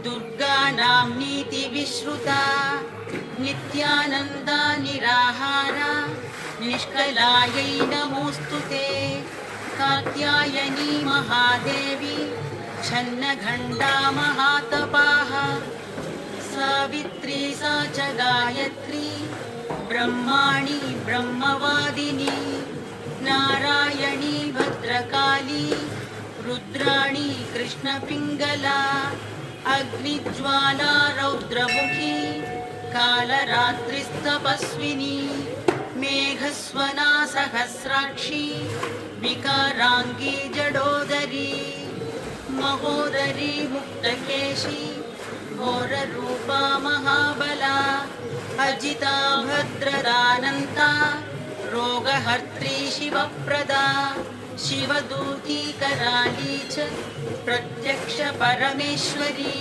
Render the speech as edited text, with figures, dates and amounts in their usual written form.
दुर्गानां नीतिविश्रुता नित्यानन्दा निराहारा निष्कलायै नमोऽस्तु ते। कात्यायनी महादेवी छन्नघण्टा महातपाः सावित्री सा च गायत्री ब्रह्माणी ब्रह्मवादिनी नारायणी भद्रकाली रुद्राणी कृष्णपिङ्गला अग्निज्वाला रौद्रमुखी कालरात्रिस्तपस्विनी मेघस्वना सहस्राक्षी विकाराङ्गी जडोदरी महोदरी मुक्तकेशी घोररूपा महाबला अजिता भद्रदानन्ता रोगहर्त्री शिवप्रदा शिवदूती कराली च प्रत्यक्ष परमेश्वरी।